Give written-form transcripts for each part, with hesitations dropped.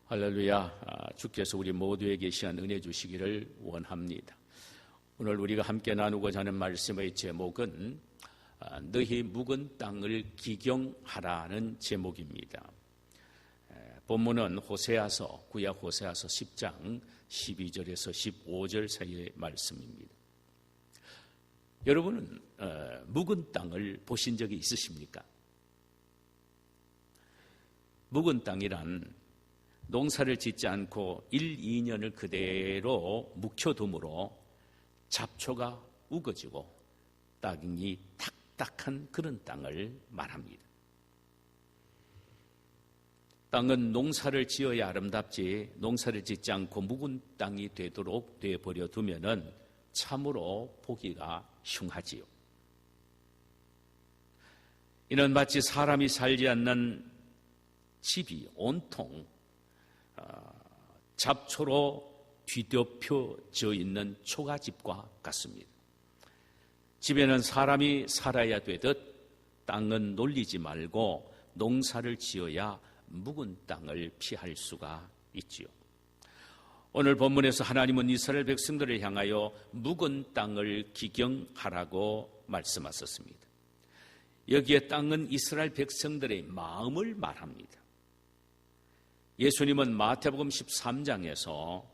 할렐루야. 주께서 우리 모두에게 시한 은혜 주시기를 원합니다. 오늘 우리가 함께 나누고자 하는 말씀의 제목은 너희 묵은 땅을 기경하라는 제목입니다. 본문은 호세아서, 구약 호세아서 10장 12절에서 15절 사이의 말씀입니다. 여러분은 묵은 땅을 보신 적이 있으십니까? 묵은 땅이란 농사를 짓지 않고 1, 2년을 그대로 묵혀둠으로 잡초가 우거지고 땅이 탁탁한 그런 땅을 말합니다. 땅은 농사를 지어야 아름답지 농사를 짓지 않고 묵은 땅이 되도록 되어버려 두면은 참으로 보기가 흉하지요. 이는 마치 사람이 살지 않는 집이 온통 잡초로 뒤덮여져 있는 초가집과 같습니다. 집에는 사람이 살아야 되듯 땅은 놀리지 말고 농사를 지어야 묵은 땅을 피할 수가 있지요. 오늘 본문에서 하나님은 이스라엘 백성들을 향하여 묵은 땅을 기경하라고 말씀하셨습니다. 여기에 땅은 이스라엘 백성들의 마음을 말합니다. 예수님은 마태복음 13장에서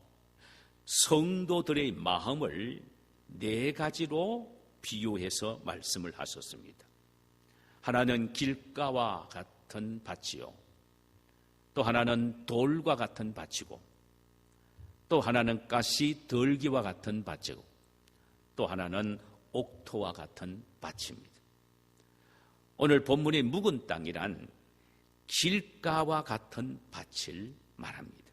성도들의 마음을 4가지로 비유해서 말씀을 하셨습니다. 하나는 길가와 같은 밭이요, 또 하나는 돌과 같은 밭이고, 또 하나는 가시 덜기와 같은 밭이고, 또 하나는 옥토와 같은 밭입니다. 오늘 본문의 묵은 땅이란 길가와 같은 밭을 말합니다.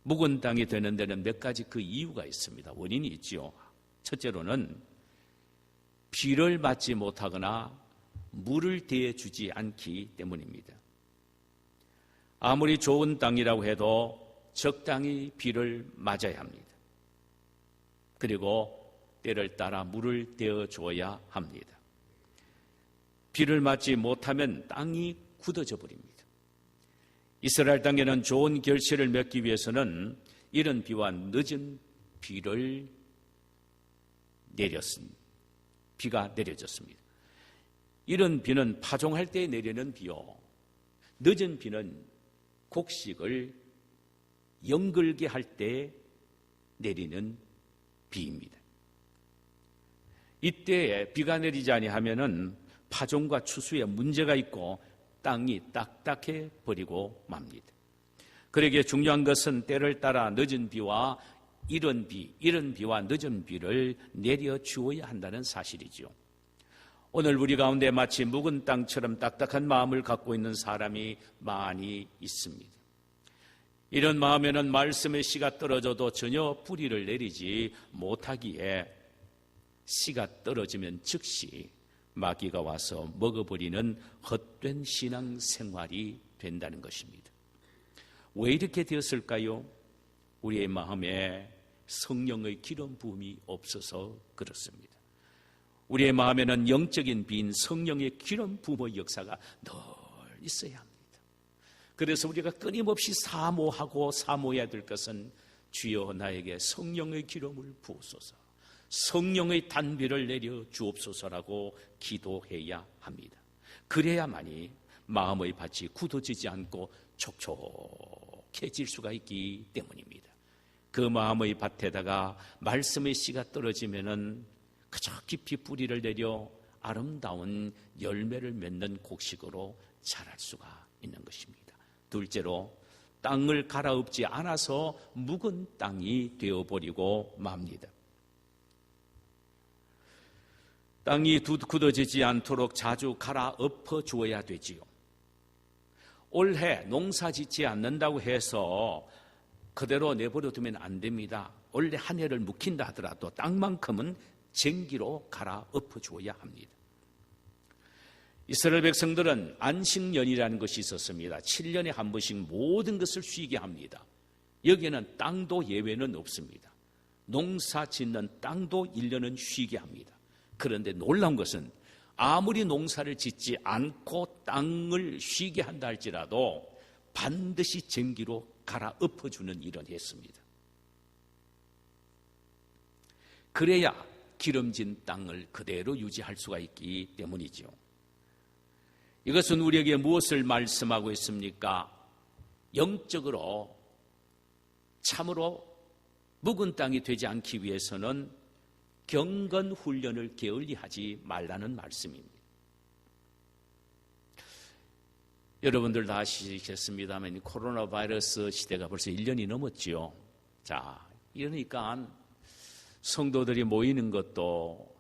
묵은 땅이 되는 데는 몇 가지 그 이유가 있습니다. 원인이 있지요. 첫째로는 비를 맞지 못하거나 물을 대주지 않기 때문입니다. 아무리 좋은 땅이라고 해도 적당히 비를 맞아야 합니다. 그리고 때를 따라 물을 대어줘야 합니다. 비를 맞지 못하면 땅이 굳어져 버립니다. 이스라엘 땅에는 좋은 결실을 맺기 위해서는 이른 비와 늦은 비를 비가 내려졌습니다. 이른 비는 파종할 때 내리는 비요, 늦은 비는 곡식을 연글게 할 때 내리는 비입니다. 이때에 비가 내리지 아니하면은 파종과 추수에 문제가 있고 땅이 딱딱해 버리고 맙니다. 그러기에 중요한 것은 때를 따라 늦은 비와 이른 비와 늦은 비를 내려 주어야 한다는 사실이죠. 오늘 우리 가운데 마치 묵은 땅처럼 딱딱한 마음을 갖고 있는 사람이 많이 있습니다. 이런 마음에는 말씀의 씨가 떨어져도 전혀 뿌리를 내리지 못하기에 씨가 떨어지면 즉시 마귀가 와서 먹어버리는 헛된 신앙생활이 된다는 것입니다. 왜 이렇게 되었을까요? 우리의 마음에 성령의 기름 부음이 없어서 그렇습니다. 우리의 마음에는 영적인 비인 성령의 기름 부음의 역사가 늘 있어야 합니다. 그래서 우리가 끊임없이 사모해야 될 것은 주여 나에게 성령의 기름을 부으소서, 성령의 단비를 내려 주옵소서라고 기도해야 합니다. 그래야만이 마음의 밭이 굳어지지 않고 촉촉해질 수가 있기 때문입니다. 그 마음의 밭에다가 말씀의 씨가 떨어지면은 그저 깊이 뿌리를 내려 아름다운 열매를 맺는 곡식으로 자랄 수가 있는 것입니다. 둘째로 땅을 갈아엎지 않아서 묵은 땅이 되어버리고 맙니다. 땅이 굳어지지 않도록 자주 갈아엎어 주어야 되지요. 올해 농사 짓지 않는다고 해서 그대로 내버려 두면 안 됩니다. 올해 한 해를 묵힌다 하더라도 땅만큼은 쟁기로 갈아엎어 주어야 합니다. 이스라엘 백성들은 안식년이라는 것이 있었습니다. 7년에 한 번씩 모든 것을 쉬게 합니다. 여기에는 땅도 예외는 없습니다. 농사 짓는 땅도 1년은 쉬게 합니다. 그런데 놀라운 것은 아무리 농사를 짓지 않고 땅을 쉬게 한다 할지라도 반드시 전기로 갈아엎어주는 일을 했습니다. 그래야 기름진 땅을 그대로 유지할 수가 있기 때문이죠. 이것은 우리에게 무엇을 말씀하고 있습니까? 영적으로 참으로 묵은 땅이 되지 않기 위해서는 경건 훈련을 게을리하지 말라는 말씀입니다. 여러분들 다 아시겠습니다만 코로나 바이러스 시대가 벌써 1년이 넘었지요. 자, 이러니까 성도들이 모이는 것도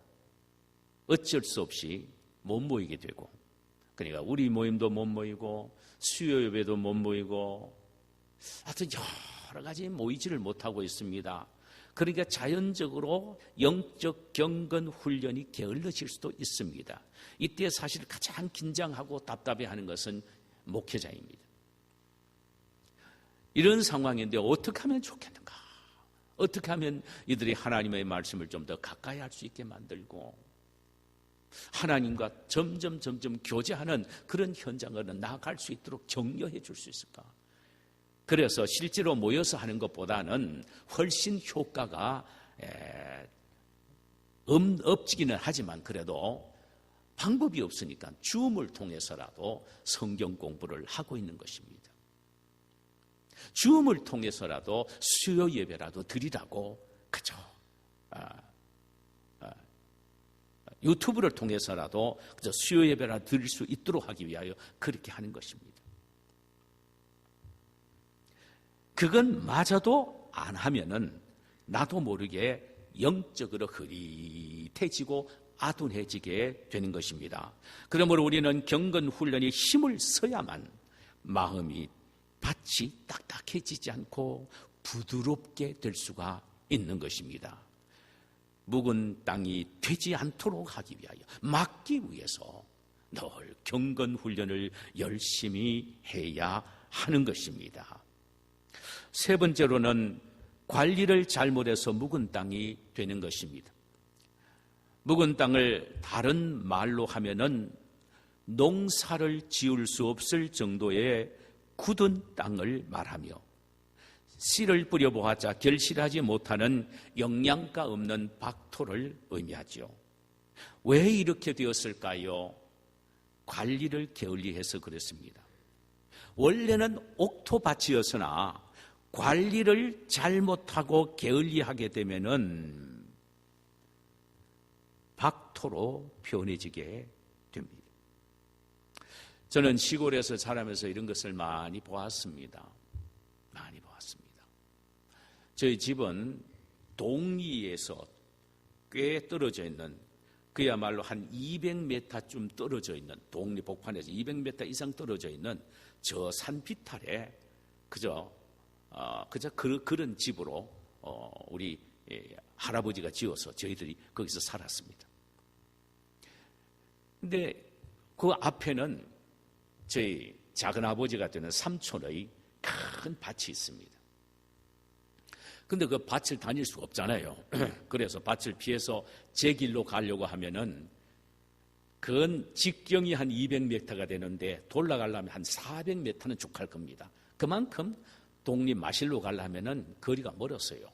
어쩔 수 없이 못 모이게 되고, 그러니까 우리 모임도 못 모이고 수요 예배도 못 모이고 하여튼 여러 가지 모이지를 못하고 있습니다. 그러니까 자연적으로 영적 경건 훈련이 게을러질 수도 있습니다. 이때 사실 가장 긴장하고 답답해하는 것은 목회자입니다. 이런 상황인데 어떻게 하면 좋겠는가? 어떻게 하면 이들이 하나님의 말씀을 좀 더 가까이 할 수 있게 만들고 하나님과 점점 교제하는 그런 현장으로 나아갈 수 있도록 격려해 줄 수 있을까? 그래서 실제로 모여서 하는 것보다는 훨씬 효과가 없지기는 하지만 그래도 방법이 없으니까 줌을 통해서라도 성경 공부를 하고 있는 것입니다. 줌을 통해서라도 수요 예배라도 드리라고 그죠? 유튜브를 통해서라도 그저 수요 예배라 드릴 수 있도록 하기 위하여 그렇게 하는 것입니다. 그건 마저도 안 하면은 나도 모르게 영적으로 흐릿해지고 아둔해지게 되는 것입니다. 그러므로 우리는 경건 훈련에 힘을 써야만 마음이 밭이 딱딱해지지 않고 부드럽게 될 수가 있는 것입니다. 묵은 땅이 되지 않도록 하기 위하여 막기 위해서 늘 경건 훈련을 열심히 해야 하는 것입니다. 세 번째로는 관리를 잘못해서 묵은 땅이 되는 것입니다. 묵은 땅을 다른 말로 하면은 농사를 지을 수 없을 정도의 굳은 땅을 말하며 씨를 뿌려보았자 결실하지 못하는 영양가 없는 박토를 의미하죠. 왜 이렇게 되었을까요? 관리를 게을리해서 그렇습니다. 원래는 옥토밭이었으나 관리를 잘못하고 게을리하게 되면은 박토로 변해지게 됩니다. 저는 시골에서 자라면서 이런 것을 많이 보았습니다. 많이 보았습니다. 저희 집은 동리에서 꽤 떨어져 있는 그야말로 한 200m쯤 떨어져 있는 동리 복판에서 200m 이상 떨어져 있는 저 산비탈에 그저 그런 집으로 우리 할아버지가 지어서 저희들이 거기서 살았습니다. 근데 그 앞에는 저희 작은아버지가 되는 삼촌의 큰 밭이 있습니다. 근데 그 밭을 다닐 수가 없잖아요. 그래서 밭을 피해서 제 길로 가려고 하면은 그건 직경이 한 200m가 되는데 돌아가려면 한 400m는 쭉 갈 겁니다. 그만큼 독립 마실로 가려면은 거리가 멀었어요.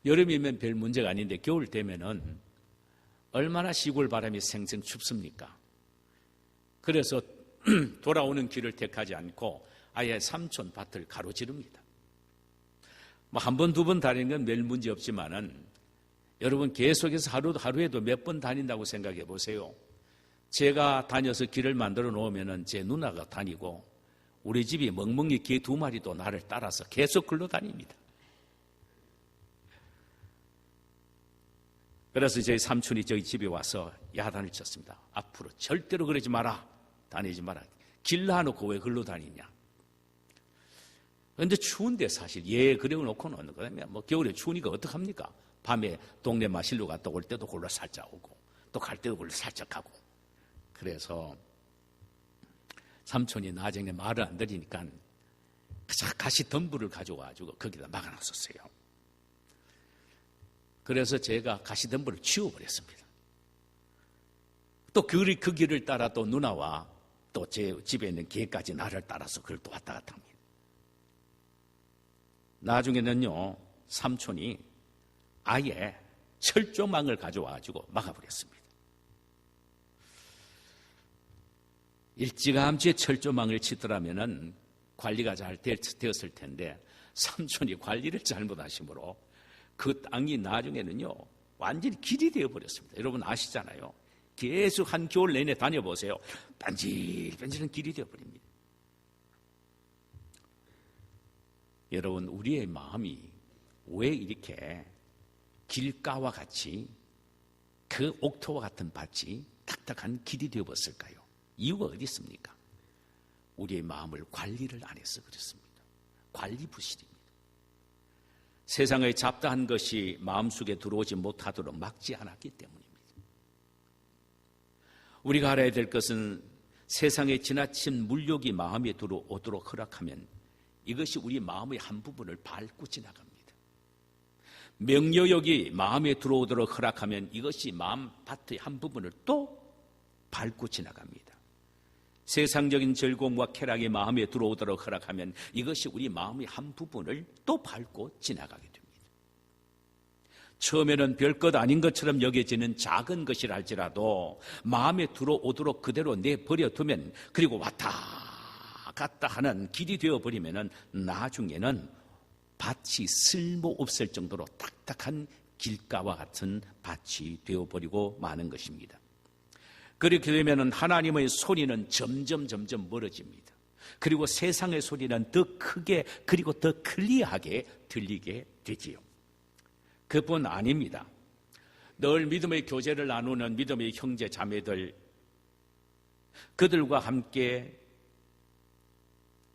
여름이면 별 문제가 아닌데 겨울 되면은 얼마나 시골 바람이 생생 춥습니까? 그래서 돌아오는 길을 택하지 않고 아예 삼촌 밭을 가로지릅니다. 뭐 한 번, 두 번 다니는 건 별 문제 없지만은 여러분 계속해서 하루에도 몇 번 다닌다고 생각해 보세요. 제가 다녀서 길을 만들어 놓으면은 제 누나가 다니고 우리 집이 멍멍이 개 2마리도 나를 따라서 계속 글로 다닙니다. 그래서 저희 삼촌이 저희 집에 와서 야단을 쳤습니다. 앞으로 절대로 그러지 마라. 다니지 마라. 길 놔놓고 왜 글로 다니냐. 그런데 추운데 사실 그래 놓고는 그러면 뭐 겨울에 추우니까 어떡합니까? 밤에 동네 마실로 갔다 올 때도 골로 살짝 오고 또 갈 때도 골로 살짝 가고. 그래서 삼촌이 나중에 말을 안 들으니까 가시 덤불을 가져와가지고 거기다 막아놨었어요. 그래서 제가 가시 덤불을 치워버렸습니다. 또 그 길을 따라 또 누나와 또 제 집에 있는 개까지 나를 따라서 그걸 또 왔다 갔다 합니다. 나중에는요, 삼촌이 아예 철조망을 가져와가지고 막아버렸습니다. 일찌감치에 철조망을 치더라면은 관리가 잘 되었을 텐데 삼촌이 관리를 잘못하심으로 그 땅이 나중에는요 완전히 길이 되어버렸습니다. 여러분 아시잖아요. 계속 한 겨울 내내 다녀보세요. 반질반질한 길이 되어버립니다. 여러분 우리의 마음이 왜 이렇게 길가와 같이 그 옥토와 같은 밭이 딱딱한 길이 되어버렸을까요? 이유가 어디 있습니까? 우리의 마음을 관리를 안 해서 그렇습니다. 관리 부실입니다. 세상의 잡다한 것이 마음속에 들어오지 못하도록 막지 않았기 때문입니다. 우리가 알아야 될 것은 세상의 지나친 물욕이 마음에 들어오도록 허락하면 이것이 우리 마음의 한 부분을 밟고 지나갑니다. 명료욕이 마음에 들어오도록 허락하면 이것이 마음 밭의 한 부분을 또 밟고 지나갑니다. 세상적인 즐거움과 쾌락이 마음에 들어오도록 허락하면 이것이 우리 마음의 한 부분을 또 밟고 지나가게 됩니다. 처음에는 별것 아닌 것처럼 여겨지는 작은 것이라 할지라도 마음에 들어오도록 그대로 내버려두면 그리고 왔다 갔다 하는 길이 되어버리면 나중에는 밭이 쓸모없을 정도로 딱딱한 길가와 같은 밭이 되어버리고 마는 것입니다. 그렇게 되면 하나님의 소리는 점점 멀어집니다. 그리고 세상의 소리는 더 크게 그리고 더 클리어하게 들리게 되지요. 그뿐 아닙니다. 늘 믿음의 교제를 나누는 믿음의 형제 자매들, 그들과 함께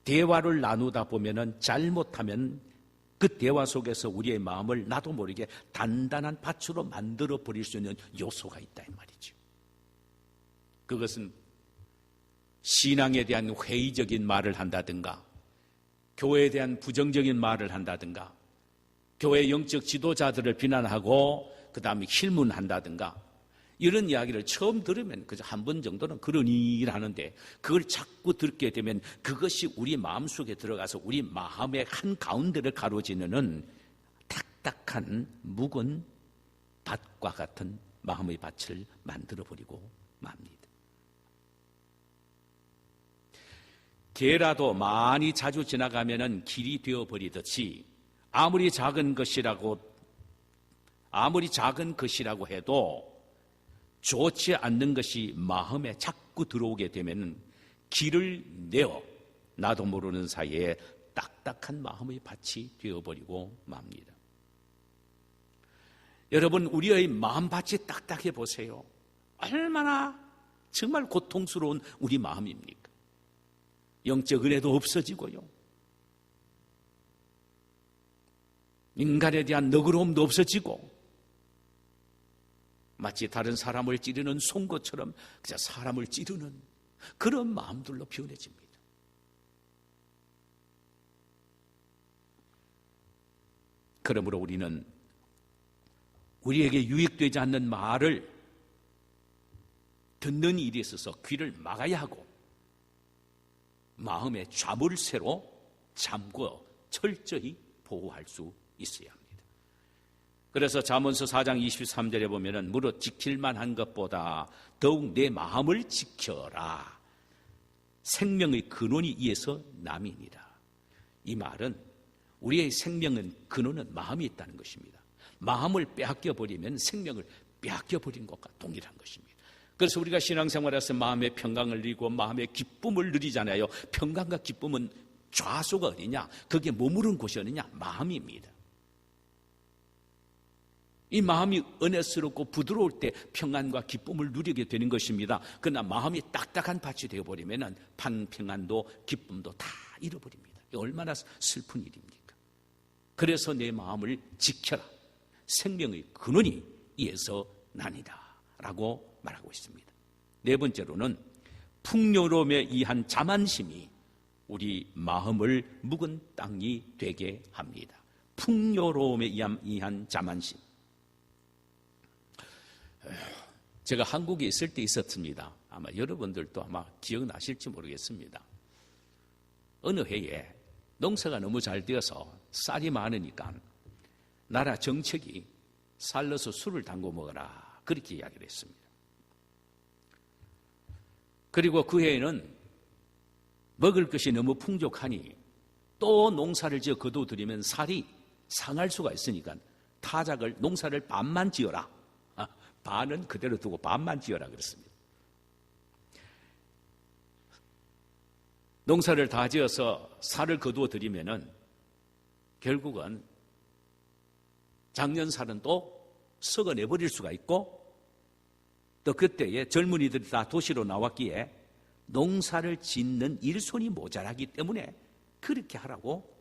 대화를 나누다 보면은 잘못하면 그 대화 속에서 우리의 마음을 나도 모르게 단단한 밭으로 만들어 버릴 수 있는 요소가 있다 이 말이죠. 그것은 신앙에 대한 회의적인 말을 한다든가, 교회에 대한 부정적인 말을 한다든가, 교회 영적 지도자들을 비난하고 그 다음에 힐문한다든가, 이런 이야기를 처음 들으면 그저 한 번 정도는 그러니 하는데 그걸 자꾸 듣게 되면 그것이 우리 마음속에 들어가서 우리 마음의 한가운데를 가로지르는 딱딱한 묵은 밭과 같은 마음의 밭을 만들어버리고 맙니다. 개라도 많이 자주 지나가면은 길이 되어버리듯이 아무리 작은 것이라고 해도 좋지 않는 것이 마음에 자꾸 들어오게 되면 길을 내어 나도 모르는 사이에 딱딱한 마음의 밭이 되어버리고 맙니다. 여러분 우리의 마음밭이 딱딱해 보세요. 얼마나 정말 고통스러운 우리 마음입니까? 영적 은혜도 없어지고요. 인간에 대한 너그러움도 없어지고 마치 다른 사람을 찌르는 송곳처럼 그저 사람을 찌르는 그런 마음들로 변해집니다. 그러므로 우리는 우리에게 유익되지 않는 말을 듣는 일에 있어서 귀를 막아야 하고 마음의 자물쇠로 잠궈 철저히 보호할 수 있어야 합니다. 그래서 잠언서 4장 23절에 보면은 무릇 지킬만 한 것보다 더욱 내 마음을 지켜라. 생명의 근원이 이에서 남이니라. 이 말은 우리의 생명은 근원은 마음이 있다는 것입니다. 마음을 빼앗겨버리면 생명을 빼앗겨버린 것과 동일한 것입니다. 그래서 우리가 신앙생활에서 마음의 평강을 누리고 마음의 기쁨을 누리잖아요. 평강과 기쁨은 좌소가 어디냐? 그게 머무른 곳이 어디냐? 마음입니다. 이 마음이 은혜스럽고 부드러울 때 평안과 기쁨을 누리게 되는 것입니다. 그러나 마음이 딱딱한 밭이 되어버리면 평안도 기쁨도 다 잃어버립니다. 얼마나 슬픈 일입니까? 그래서 내 마음을 지켜라. 생명의 근원이 이에서 나니라 라고 말하고 있습니다. 네 번째로는 풍요로움에 의한 자만심이 우리 마음을 묵은 땅이 되게 합니다. 풍요로움에 의한 자만심. 제가 한국에 있을 때 있었습니다. 아마 여러분들도 아마 기억나실지 모르겠습니다. 어느 해에 농사가 너무 잘 되어서 쌀이 많으니까 나라 정책이 쌀 넣어서 술을 담궈 먹어라, 그렇게 이야기를 했습니다. 그리고 그 해에는 먹을 것이 너무 풍족하니 또 농사를 지어 거둬들이면 쌀이 상할 수가 있으니까 타작을, 농사를 반만 지어라, 반은 그대로 두고 반만 지어라 그랬습니다. 농사를 다 지어서 쌀을 거두어들이면은 결국은 작년 쌀은 또 썩어내버릴 수가 있고, 또 그때에 젊은이들이 다 도시로 나왔기에 농사를 짓는 일손이 모자라기 때문에 그렇게 하라고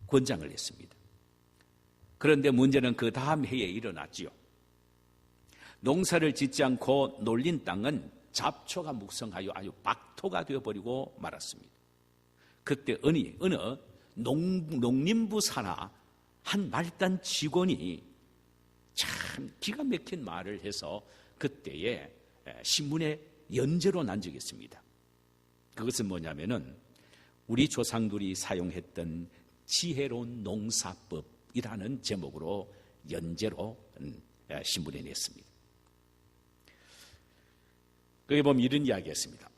권장을 했습니다. 그런데 문제는 그 다음 해에 일어났지요. 농사를 짓지 않고 놀린 땅은 잡초가 묵성하여 아주 박토가 되어버리고 말았습니다. 그때 어느 농림부 산하 한 말단 직원이 참 기가 막힌 말을 해서 그때에 신문에 연재로 난 적이 있습니다. 그것은 뭐냐면은 우리 조상들이 사용했던 지혜로운 농사법이라는 제목으로 연재로 신문에 냈습니다. 거기 보면 이런 이야기였습니다.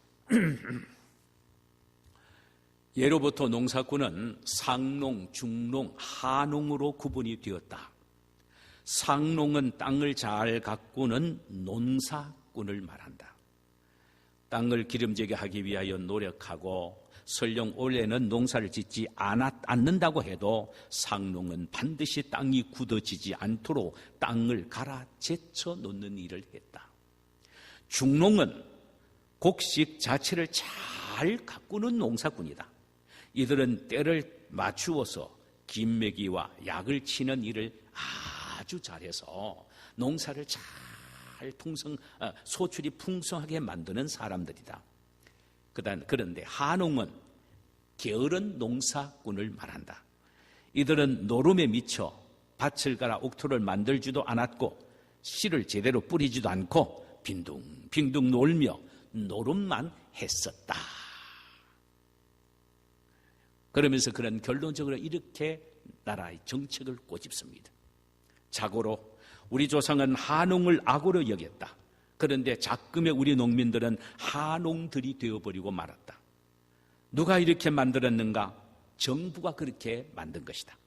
예로부터 농사꾼은 상농, 중농, 하농으로 구분이 되었다. 상농은 땅을 잘 가꾸는 논사꾼을 말한다. 땅을 기름지게 하기 위하여 노력하고 설령 올해는 농사를 짓지 않는다고 해도 상농은 반드시 땅이 굳어지지 않도록 땅을 갈아 제쳐 놓는 일을 했다. 중농은 곡식 자체를 잘 가꾸는 농사꾼이다. 이들은 때를 맞추어서 김매기와 약을 치는 일을 아주 잘해서 농사를 잘 소출이 풍성하게 만드는 사람들이다. 그런데 하농은 게으른 농사꾼을 말한다. 이들은 노름에 미쳐 밭을 갈아 옥토를 만들지도 않았고 씨를 제대로 뿌리지도 않고 빈둥빈둥 놀며 노름만 했었다. 그러면서 그런 결론적으로 이렇게 나라의 정책을 꼬집습니다. 자고로 우리 조상은 하농을 악으로 여겼다. 그런데 작금의 우리 농민들은 하농들이 되어버리고 말았다. 누가 이렇게 만들었는가? 정부가 그렇게 만든 것이다.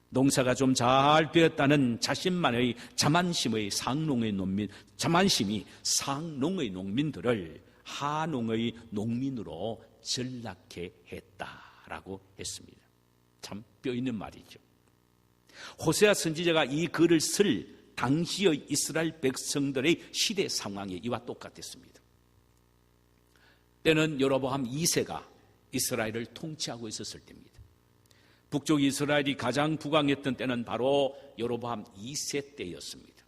농사가 좀 잘 되었다는 자신만의 자만심이 상농의 농민들을 하농의 농민으로 전락해 했다라고 했습니다. 참 뼈있는 말이죠. 호세아 선지자가 이 글을 쓸 당시의 이스라엘 백성들의 시대 상황이 이와 똑같았습니다. 때는 여로보암 2세가 이스라엘을 통치하고 있었을 때입니다. 북쪽 이스라엘이 가장 부강했던 때는 바로 여로보암 2세 때였습니다.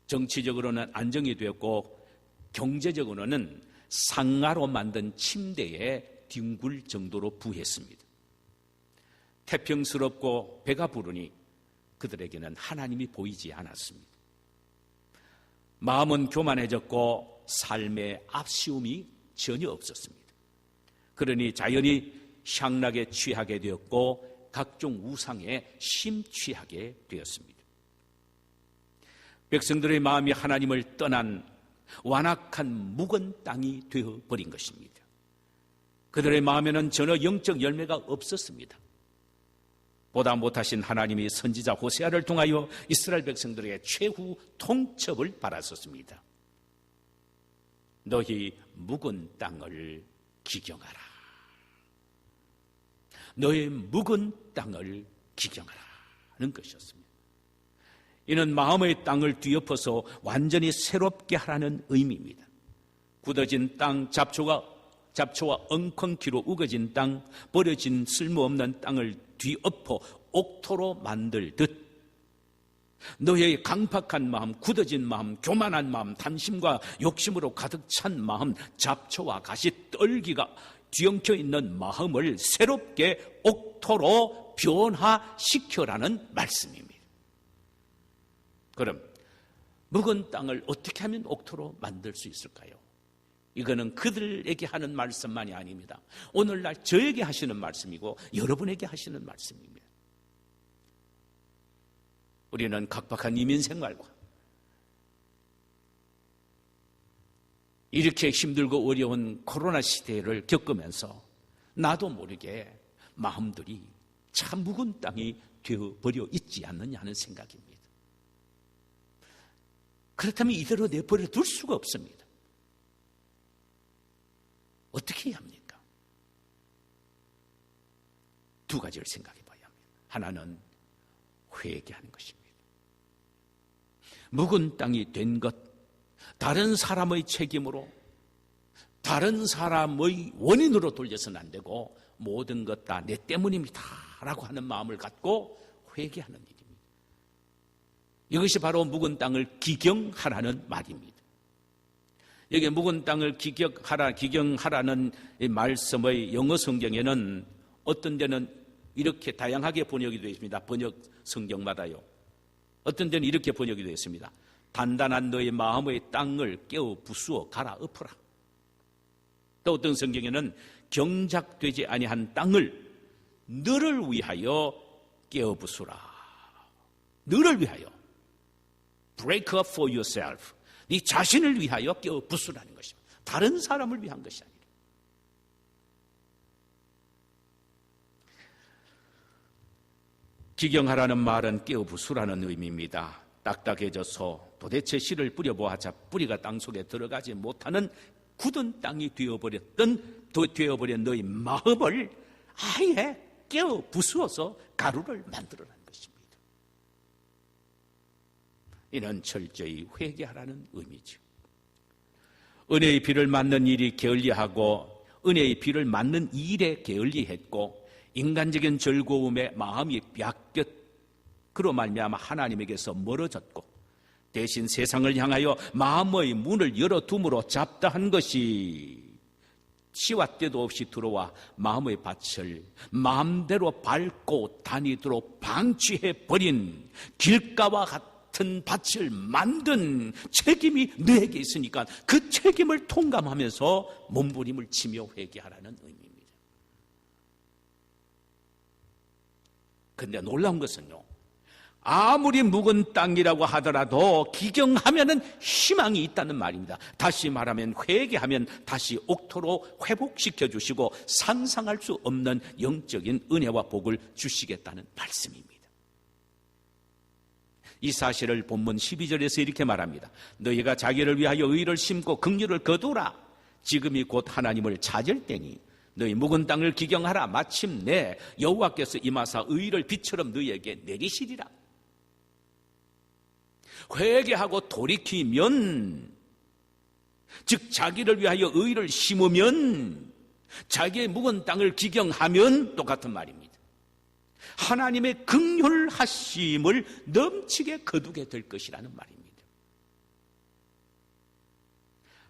정치적으로는 안정이 되었고 경제적으로는 상아로 만든 침대에 뒹굴 정도로 부했습니다. 태평스럽고 배가 부르니 그들에게는 하나님이 보이지 않았습니다. 마음은 교만해졌고 삶의 앞시움이 전혀 없었습니다. 그러니 자연히 향락에 취하게 되었고 각종 우상에 심취하게 되었습니다. 백성들의 마음이 하나님을 떠난 완악한 묵은 땅이 되어버린 것입니다. 그들의 마음에는 전혀 영적 열매가 없었습니다. 보다 못하신 하나님이 선지자 호세아를 통하여 이스라엘 백성들에게 최후 통첩을 받았었습니다. 너희 묵은 땅을 기경하라. 너의 묵은 땅을 기경하라 하는 것이었습니다. 이는 마음의 땅을 뒤엎어서 완전히 새롭게 하라는 의미입니다. 굳어진 땅, 잡초와 엉겅퀴로 우거진 땅, 버려진 쓸모없는 땅을 뒤엎어 옥토로 만들듯 너의 강팍한 마음, 굳어진 마음, 교만한 마음, 탐심과 욕심으로 가득 찬 마음, 잡초와 가시, 떨기가 뒤엉켜 있는 마음을 새롭게 옥토로 변화시켜라는 말씀입니다. 그럼 묵은 땅을 어떻게 하면 옥토로 만들 수 있을까요? 이거는 그들에게 하는 말씀만이 아닙니다. 오늘날 저에게 하시는 말씀이고 여러분에게 하시는 말씀입니다. 우리는 각박한 이민 생활과 이렇게 힘들고 어려운 코로나 시대를 겪으면서 나도 모르게 마음들이 참 묵은 땅이 되어버려 있지 않느냐 하는 생각입니다. 그렇다면 이대로 내버려 둘 수가 없습니다. 어떻게 해야 합니까? 두 가지를 생각해 봐야 합니다. 하나는 회개하는 것입니다. 묵은 땅이 된 것, 다른 사람의 책임으로, 다른 사람의 원인으로 돌려서는 안 되고 모든 것 다 내 때문입니다 라고 하는 마음을 갖고 회개하는 일입니다. 이것이 바로 묵은 땅을 기경하라는 말입니다. 여기 묵은 땅을 기경하라는 이 말씀의 영어 성경에는 어떤 데는 이렇게 다양하게 번역이 되어 있습니다. 번역 성경마다요. 어떤 데는 이렇게 번역이 되어 있습니다. 단단한 너의 마음의 땅을 깨어 부수어 갈아엎어라. 또 어떤 성경에는 경작되지 아니한 땅을 너를 위하여 깨어 부수라. 너를 위하여. Break up for yourself. 네 자신을 위하여 깨어 부수라는 것입니다. 다른 사람을 위한 것이 아니라. 기경하라는 말은 깨어 부수라는 의미입니다. 딱딱해져서 도대체 씨를 뿌려보아자 뿌리가 땅속에 들어가지 못하는 굳은 땅이 되어버린 너희 마음을 아예 깨어 부수어서 가루를 만들어라는 것입니다. 이는 철저히 회개하라는 의미죠. 은혜의 비를 맞는 일이 게을리하고 은혜의 비를 맞는 일에 게을리했고 인간적인 즐거움에 마음이 뺏겼 그로 말미암아 하나님에게서 멀어졌고 대신 세상을 향하여 마음의 문을 열어둠으로 잡다한 것이 시와 때도 없이 들어와 마음의 밭을 마음대로 밟고 다니도록 방치해버린 길가와 같은 밭을 만든 책임이 너에게 있으니까 그 책임을 통감하면서 몸부림을 치며 회개하라는 의미입니다. 그런데 놀라운 것은요, 아무리 묵은 땅이라고 하더라도 기경하면은 희망이 있다는 말입니다. 다시 말하면 회개하면 다시 옥토로 회복시켜 주시고 상상할 수 없는 영적인 은혜와 복을 주시겠다는 말씀입니다. 이 사실을 본문 12절에서 이렇게 말합니다. 너희가 자기를 위하여 의를 심고 긍휼을 거두라. 지금이 곧 하나님을 찾을 때니 너희 묵은 땅을 기경하라. 마침내 여호와께서 임하사 의를 빛처럼 너희에게 내리시리라. 회개하고 돌이키면, 즉 자기를 위하여 의를 심으면, 자기의 묵은 땅을 기경하면 똑같은 말입니다. 하나님의 긍휼하심을 넘치게 거두게 될 것이라는 말입니다.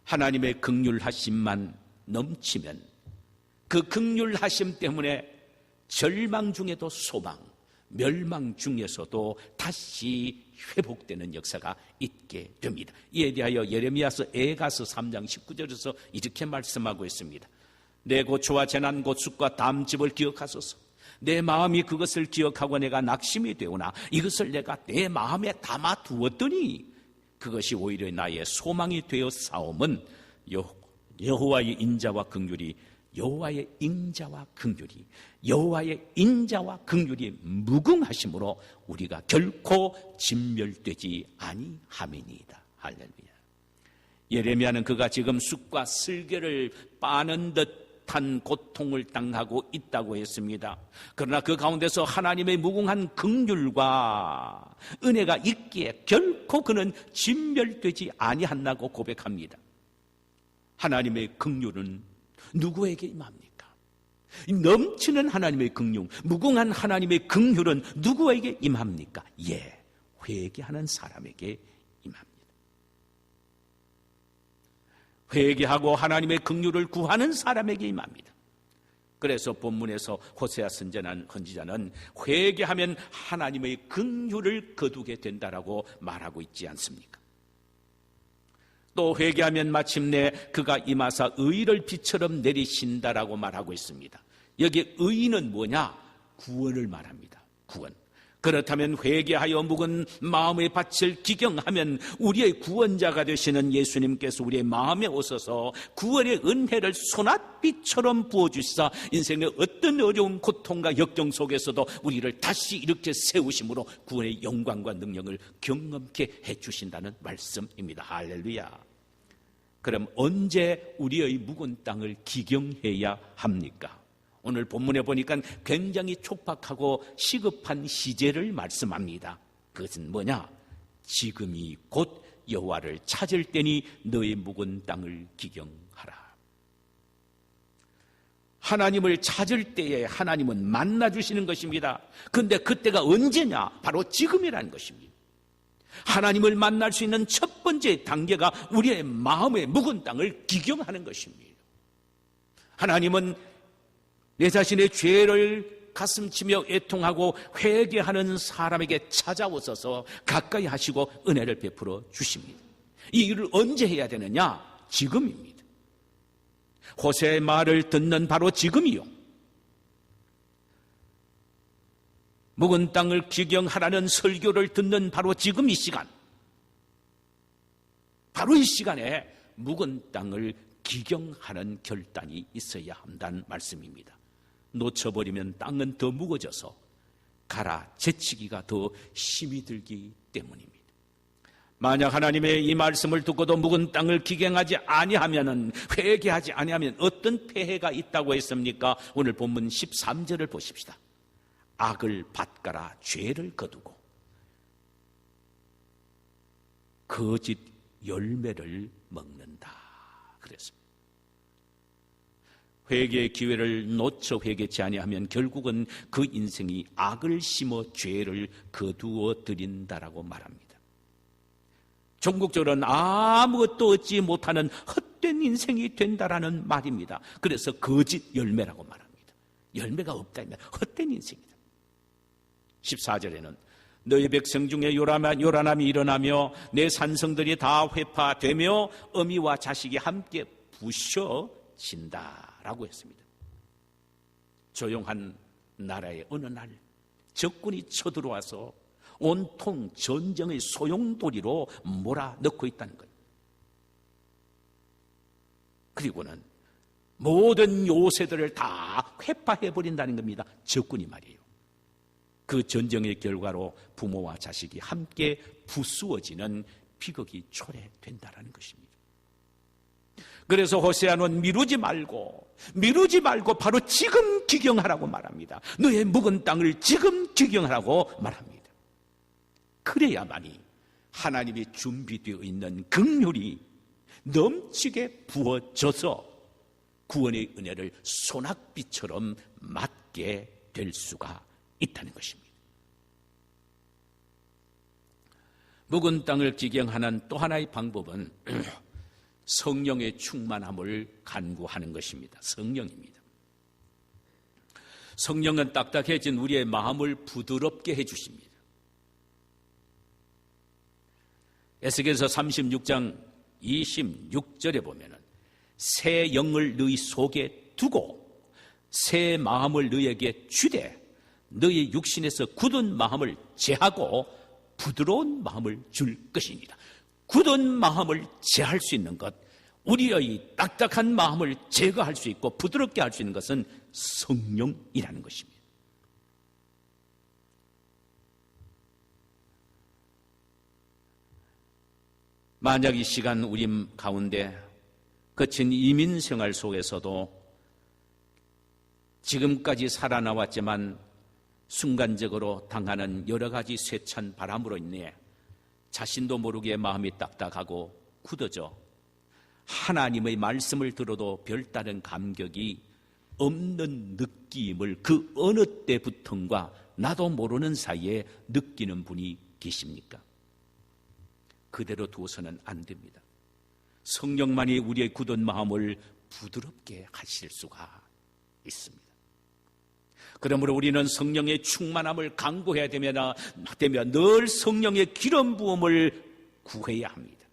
하나님의 긍휼하심만 넘치면 그 긍휼하심 때문에 절망 중에도 소망, 멸망 중에서도 다시 회복되는 역사가 있게 됩니다. 이에 대하여 예레미야서 에가서 3장 19절에서 이렇게 말씀하고 있습니다. 내 고초와 재난 고축과 담집을 기억하소서. 내 마음이 그것을 기억하고 내가 낙심이 되오나 이것을 내가 내 마음에 담아두었더니 그것이 오히려 나의 소망이 되어 싸움은 여호와의 인자와 긍휼이 여호와의 인자와 긍휼이 여호와의 인자와 긍휼이 무궁하심으로 우리가 결코 진멸되지 아니함이니이다. 할렐루야. 예레미야는 그가 지금 쑥과 쓸개를 빠는 듯한 고통을 당하고 있다고 했습니다. 그러나 그 가운데서 하나님의 무궁한 긍휼과 은혜가 있기에 결코 그는 진멸되지 아니한다고 고백합니다. 하나님의 긍휼은 누구에게 임합니까? 넘치는 하나님의 긍휼, 무궁한 하나님의 긍휼은 누구에게 임합니까? 회개하는 사람에게 임합니다. 회개하고 하나님의 긍휼을 구하는 사람에게 임합니다. 그래서 본문에서 호세아 선지자는 회개하면 하나님의 긍휼을 거두게 된다라고 말하고 있지 않습니까? 또 회개하면 마침내 그가 임하사 의를 비처럼 내리신다라고 말하고 있습니다. 여기 의는 뭐냐? 구원을 말합니다. 구원. 그렇다면 회개하여 묵은 마음의 밭을 기경하면 우리의 구원자가 되시는 예수님께서 우리의 마음에 오셔서 구원의 은혜를 소낙비처럼 부어주시사 인생의 어떤 어려운 고통과 역경 속에서도 우리를 다시 이렇게 세우심으로 구원의 영광과 능력을 경험케 해주신다는 말씀입니다. 할렐루야. 그럼 언제 우리의 묵은 땅을 기경해야 합니까? 오늘 본문에 보니까 굉장히 촉박하고 시급한 시제를 말씀합니다. 그것은 뭐냐? 지금이 곧 여호와를 찾을 때니 너의 묵은 땅을 기경하라. 하나님을 찾을 때에 하나님은 만나주시는 것입니다. 그런데 그때가 언제냐? 바로 지금이라는 것입니다. 하나님을 만날 수 있는 첫 번째 단계가 우리의 마음의 묵은 땅을 기경하는 것입니다. 하나님은 내 자신의 죄를 가슴치며 애통하고 회개하는 사람에게 찾아오셔서 가까이 하시고 은혜를 베풀어 주십니다. 이 일을 언제 해야 되느냐? 지금입니다. 호세의 말을 듣는 바로 지금이요. 묵은 땅을 기경하라는 설교를 듣는 바로 지금 이 시간. 바로 이 시간에 묵은 땅을 기경하는 결단이 있어야 한다는 말씀입니다. 놓쳐버리면 땅은 더 무거워져서 갈아제치기가 더 힘이 들기 때문입니다. 만약 하나님의 이 말씀을 듣고도 묵은 땅을 기경하지 아니하면은, 회개하지 아니하면 어떤 폐해가 있다고 했습니까? 오늘 본문 13절을 보십시다. 악을 밭가라 죄를 거두고 거짓 열매를 먹는다 그랬습니다. 회개의 기회를 놓쳐 회개치 아니하면 결국은 그 인생이 악을 심어 죄를 거두어 드린다라고 말합니다. 종국적으로는 아무것도 얻지 못하는 헛된 인생이 된다라는 말입니다. 그래서 거짓 열매라고 말합니다. 열매가 없다면 헛된 인생이다. 14절에는 너희 백성 중에 요란함이 일어나며 내 산성들이 다 회파되며 어미와 자식이 함께 부셔진다라고 했습니다. 조용한 나라의 어느 날 적군이 쳐들어와서 온통 전쟁의 소용돌이로 몰아넣고 있다는 거예요. 그리고는 모든 요새들을 다 회파해버린다는 겁니다. 적군이 말이에요. 그 전쟁의 결과로 부모와 자식이 함께 부수어지는 비극이 초래된다는 것입니다. 그래서 호세아는 미루지 말고 바로 지금 기경하라고 말합니다. 너의 묵은 땅을 지금 기경하라고 말합니다. 그래야만이 하나님이 준비되어 있는 긍휼이 넘치게 부어져서 구원의 은혜를 소낙비처럼 맞게 될 수가 있다는 것입니다. 묵은 땅을 기경하는 또 하나의 방법은 성령의 충만함을 간구하는 것입니다. 성령입니다. 성령은 딱딱해진 우리의 마음을 부드럽게 해주십니다. 에스겔서 36장 26절에 보면은 새 영을 너희 속에 두고 새 마음을 너희에게 주되 너희 육신에서 굳은 마음을 제하고 부드러운 마음을 줄 것입니다. 굳은 마음을 제할 수 있는 것, 우리의 딱딱한 마음을 제거할 수 있고 부드럽게 할 수 있는 것은 성령이라는 것입니다. 만약 이 시간 우리 가운데 거친 이민 생활 속에서도 지금까지 살아나왔지만 순간적으로 당하는 여러 가지 쇠찬 바람으로 인해 자신도 모르게 마음이 딱딱하고 굳어져 하나님의 말씀을 들어도 별다른 감격이 없는 느낌을 그 어느 때부턴가 나도 모르는 사이에 느끼는 분이 계십니까? 그대로 두어서는 안 됩니다. 성령만이 우리의 굳은 마음을 부드럽게 하실 수가 있습니다. 그러므로 우리는 성령의 충만함을 간구해야 되며 늘 성령의 기름 부음을 구해야 합니다.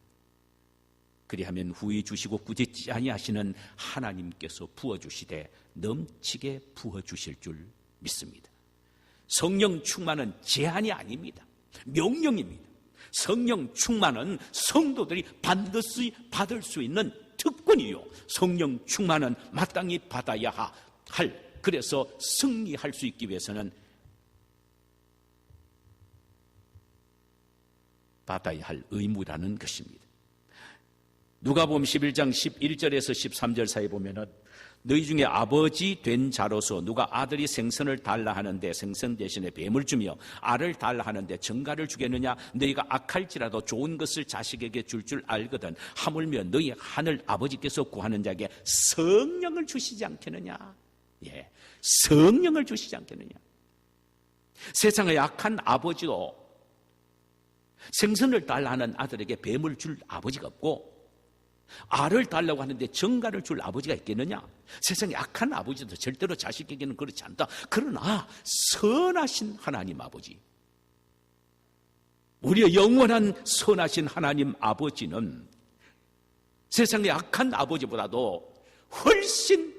그리하면 후히 주시고 꾸짖지 아니하시는 하나님께서 부어주시되 넘치게 부어주실 줄 믿습니다. 성령 충만은 제한이 아닙니다. 명령입니다. 성령 충만은 성도들이 반드시 받을 수 있는 특권이요, 성령 충만은 마땅히 받아야 할, 그래서 승리할 수 있기 위해서는 받아야 할 의무라는 것입니다. 누가복음 11장 11절에서 13절 사이에 보면은 너희 중에 아버지 된 자로서 누가 아들이 생선을 달라 하는데 생선 대신에 뱀을 주며 알을 달라 하는데 정갈을 주겠느냐? 너희가 악할지라도 좋은 것을 자식에게 줄 알거든 하물며 너희 하늘 아버지께서 구하는 자에게 성령을 주시지 않겠느냐? 예, 성령을 주시지 않겠느냐? 세상의 악한 아버지도 생선을 달라 하는 아들에게 뱀을 줄 아버지가 없고, 알을 달라고 하는데 정갈을 줄 아버지가 있겠느냐? 세상에 악한 아버지도 절대로 자식에게는 그렇지 않다. 그러나 선하신 하나님 아버지, 우리의 영원한 선하신 하나님 아버지는 세상의 악한 아버지보다도 훨씬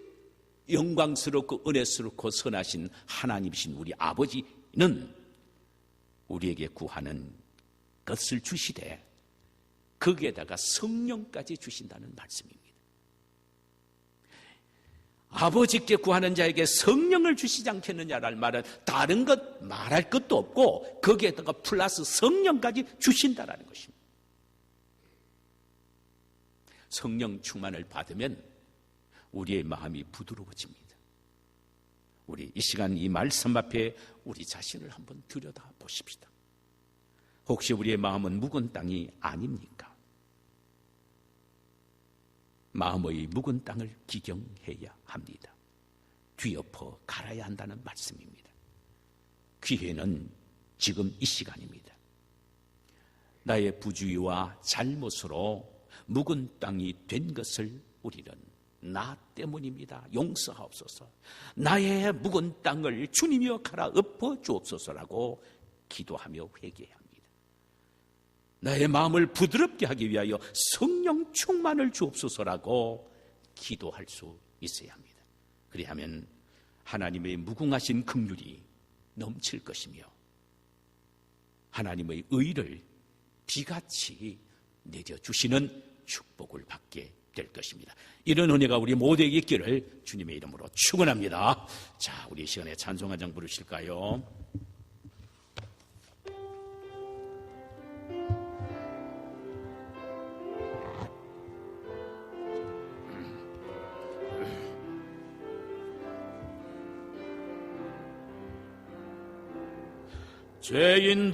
영광스럽고 은혜스럽고 선하신 하나님이신 우리 아버지는 우리에게 구하는 것을 주시되 거기에다가 성령까지 주신다는 말씀입니다. 아버지께 구하는 자에게 성령을 주시지 않겠느냐라는 말은 다른 것 말할 것도 없고 거기에다가 플러스 성령까지 주신다라는 것입니다. 성령 충만을 받으면 우리의 마음이 부드러워집니다. 우리 이 시간 이 말씀 앞에 우리 자신을 한번 들여다 보십시다. 혹시 우리의 마음은 묵은 땅이 아닙니까? 마음의 묵은 땅을 기경해야 합니다. 뒤엎어 갈아야 한다는 말씀입니다. 기회는 지금 이 시간입니다. 나의 부주의와 잘못으로 묵은 땅이 된 것을 우리는 나 때문입니다. 용서하옵소서. 나의 묵은 땅을 주님이여 갈아엎어 주옵소서라고 기도하며 회개해야 합니다. 나의 마음을 부드럽게 하기 위하여 성령 충만을 주옵소서라고 기도할 수 있어야 합니다. 그리하면 하나님의 무궁하신 긍휼이 넘칠 것이며 하나님의 의를 비같이 내려주시는 축복을 받게 될 것입니다. 이런 은혜가 우리 모두에게 있기를 주님의 이름으로 축원합니다. 자, 우리 이 시간에 찬송 한 장 부르실까요?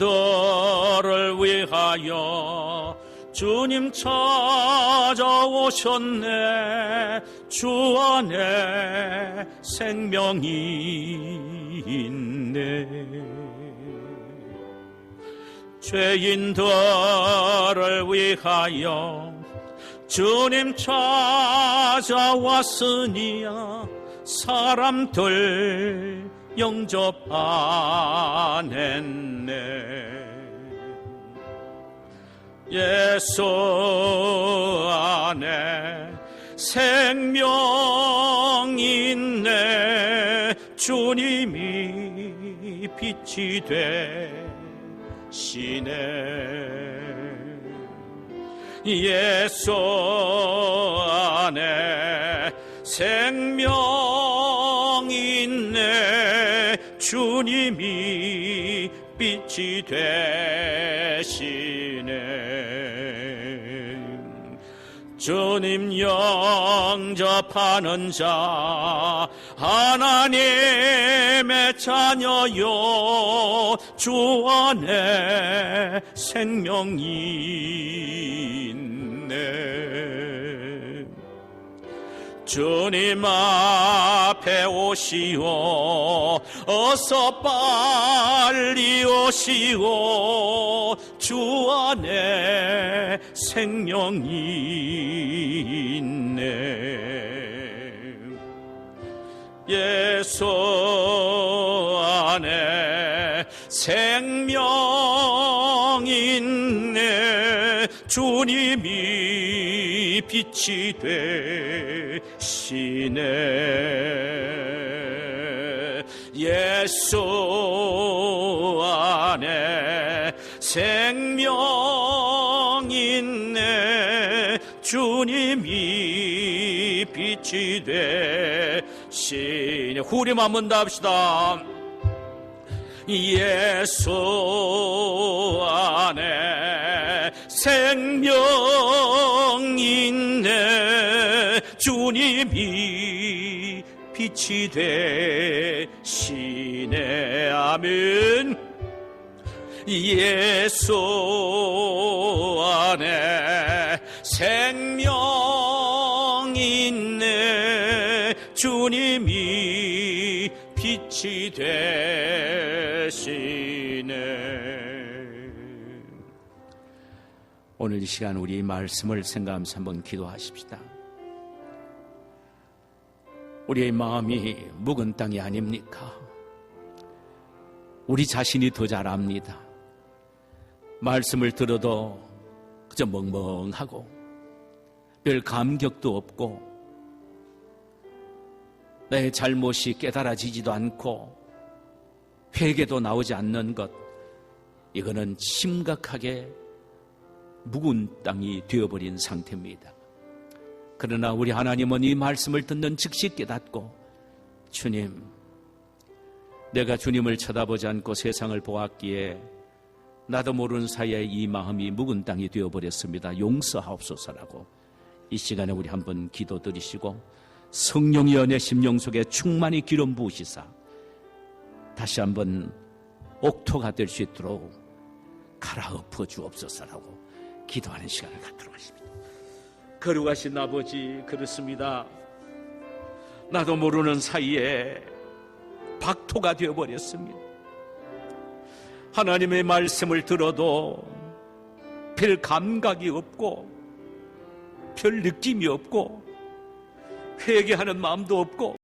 죄인들을 위하여 주님 찾아오셨네. 주 안에 생명이 있네. 죄인들을 위하여 주님 찾아왔으니야 사람들 영접하냈네. 예수 안에 생명 있네. 주님이 빛이 되시네. 예수 안에 생명 있네. 주님이 빛이 되시네. 주님 영접하는 자 하나님의 자녀요 주 안에 생명이 있네. 주님 앞에 오시오. 어서 빨리 오시오. 주 안에 생명이 있네. 예수 안에 생명 있네. 주님이 빛이 되시네. 예수 안에 생명 있네. 주님이 빛이 되시네. 후렴 한번 더 합시다. 예수 안에 생명 있네. 주님이 빛이 되시네. 아멘. 예수 안에 생명 있네. 주님이 빛이 되시네. 오늘 이 시간 우리 말씀을 생각하면서 한번 기도하십시다. 우리의 마음이 묵은 땅이 아닙니까? 우리 자신이 더 잘 압니다. 말씀을 들어도 그저 멍멍하고 별 감격도 없고 내 잘못이 깨달아지지도 않고 회개도 나오지 않는 것, 이거는 심각하게 묵은 땅이 되어버린 상태입니다. 그러나 우리 하나님은 이 말씀을 듣는 즉시 깨닫고, 주님, 내가 주님을 쳐다보지 않고 세상을 보았기에 나도 모르는 사이에 이 마음이 묵은 땅이 되어버렸습니다. 용서하옵소서라고 이 시간에 우리 한번 기도드리시고, 성령의 은혜 심령 속에 충만히 기름 부으시사 다시 한번 옥토가 될 수 있도록 갈아엎어 주옵소서라고 기도하는 시간을 갖도록 하십니다. 거룩하신 아버지, 그렇습니다. 나도 모르는 사이에 박토가 되어버렸습니다. 하나님의 말씀을 들어도 별 감각이 없고 별 느낌이 없고 회개하는 마음도 없고